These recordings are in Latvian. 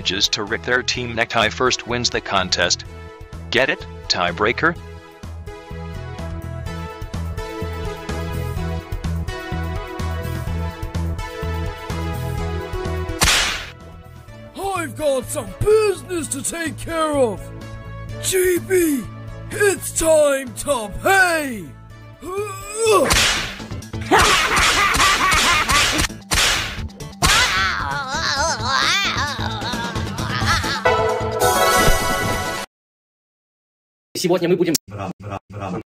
manages to rip their team necktie first wins the contest. Get it? Tiebreaker? I've got some business to take care of. GB, it's time to pay. Сегодня мы будем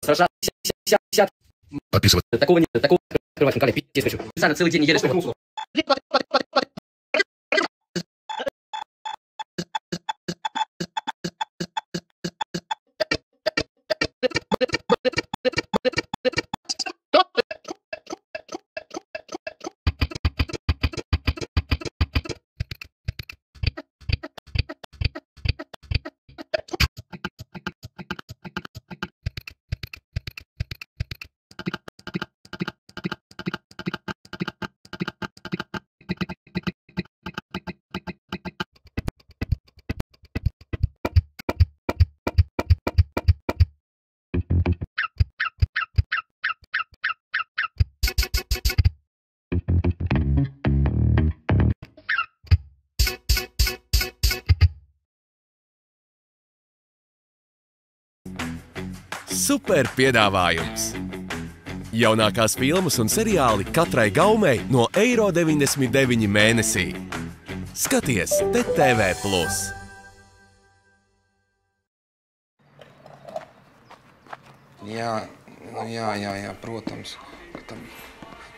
сражаться. Подписываться. Такого нет, такого открывать на канале. Пить хочу. Специально целый день не ели, чтобы... Super piedāvājums! Jaunākās filmas un seriāli katrai gaumei no €99 mēnesī. Skaties TTV Plus! Jā, protams.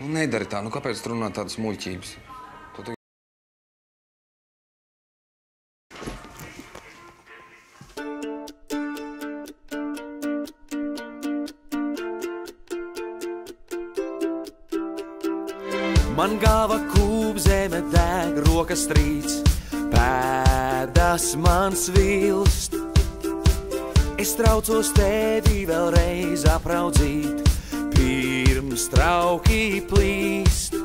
Nedari tā, kāpēc tu runā tādas muļķības? Man galva kūp, zeme deg, rokas trīc, pēdas man svilst. Es traucos tevi vēlreiz apraudzīt, pirms trauki plīst.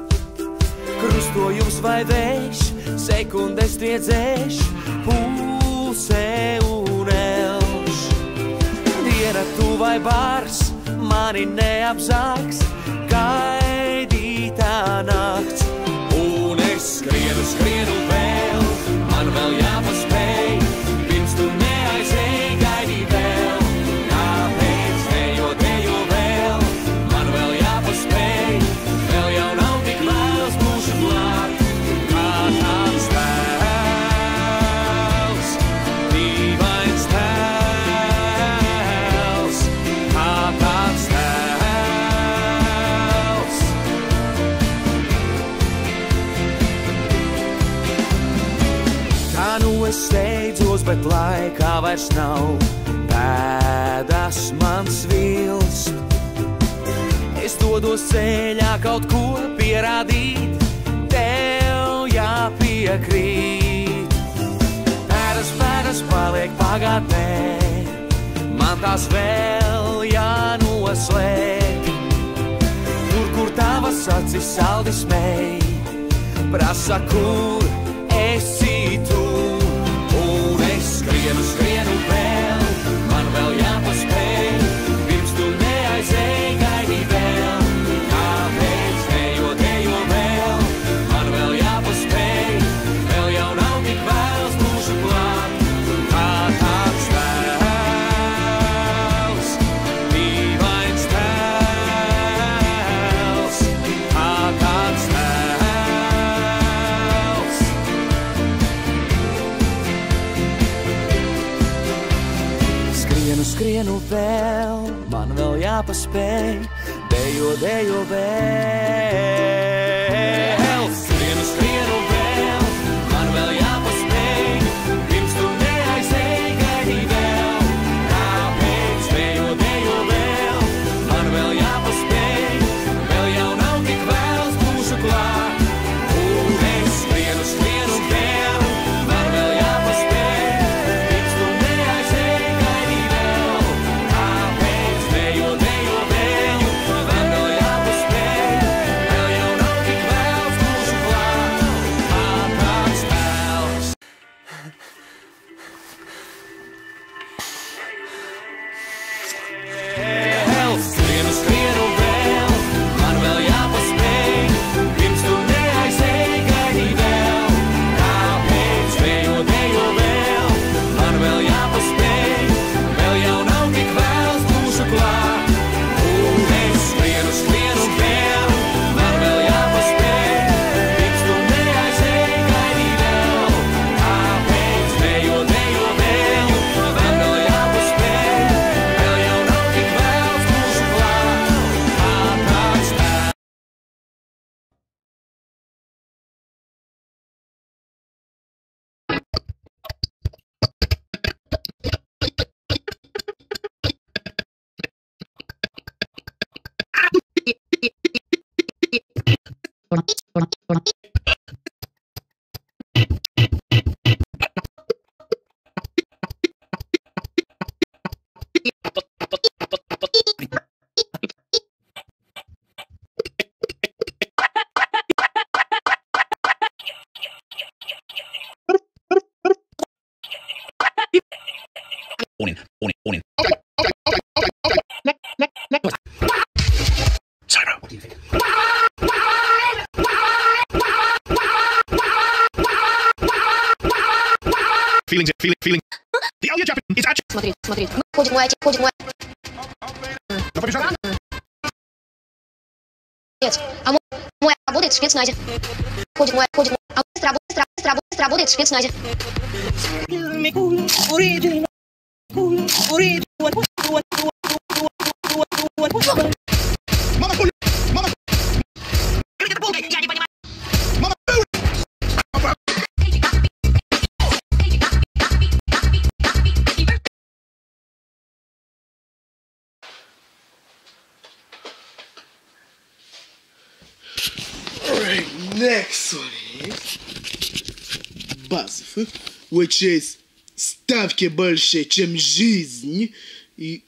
Krustojums vai vējš, sekundes triedzēš, pulse un elš. Diena tu vai bars, mani neapzāks, gaidītā nakts. Un es skrienu vēl, man vēl jāpaspēj, pirms tu neaizēj, gaidī vēl. Kāpēc dejo vēl, man vēl jāpaspēj, vēl jau nav tik vēls, būšu klāt. Kā tāds tēls, dīvains tēls, kā tāds tēls. Tā nu es steidzos, bet laikā vairs nav, pēdas man svilst. Es dodos ceļā kaut ko pierādīt, tev jāpiekrīt. Pēdas paliek pagātnē, man tās vēl jānoslēg. Tur, kur tavas acis saldi smēj, prasa, kur esi tu. Un es skrienu vēl, man vēl jāpaspēj, pirms tu neaizēj, gaidī vēl. Kāpēc dejo vēl, man vēl jāpaspēj, vēl jau nav tik vēls, būšu klāt. Kā tāds tēls, dīvains tēls, kā tāds tēls. Skrienu vēl, man vēl jāpaspēj, dejo vēl. Skrienu vēl, man vēl jāpaspēj, pirms tu neaizēj, gaidī vēl. Kāpēc dejo vēl, man vēl jāpaspēj, vēl jau nav tik vēls, būšu klāt. Un es skrienu vēl, man vēl jāpaspēj, pirms tu neaizēj, gaidī vēl. Kāpēc dejo vēl, man vēl jāpaspēj, vēl jau nav feeling. The Alia Japan is actually... Смотри, смотри. Ходит мой отец. А мой работает в спецназе. Ходит мой. А работает в спецназе. Alright, next one is Базов, which is ставки больше, чем жизнь. И...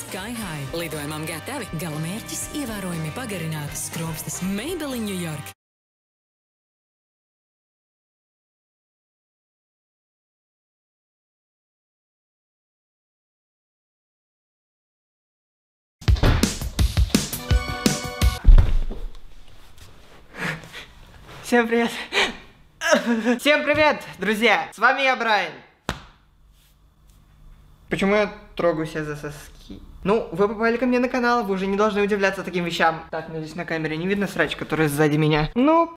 Sky High lidojumam gatavi. Galamērķis ievērojami pagarinātas skropstas Maybelline New York. Всем привет! Всем привет, друзья! С вами я, Брайан. Почему я трогаю себя за соски? Ну, вы попали ко мне на канал, вы уже не должны удивляться таким вещам. Так, ну здесь на камере не видно срач, которая сзади меня. Ну...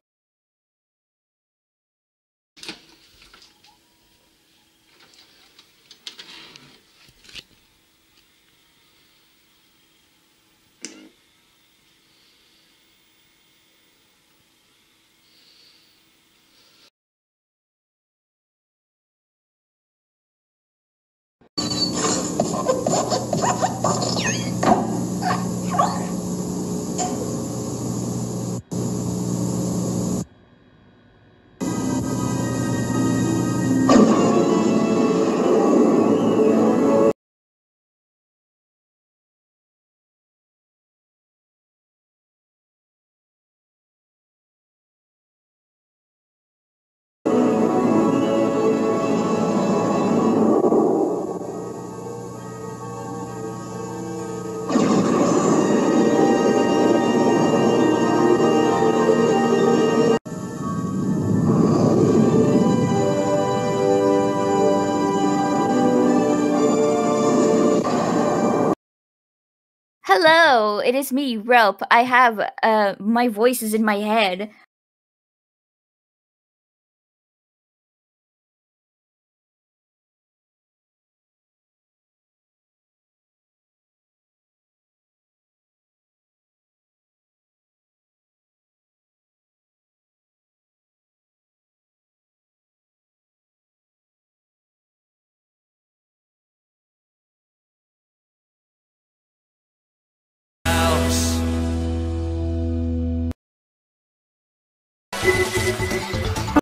Hello, it is me, Relp. I have, my voice is in my head.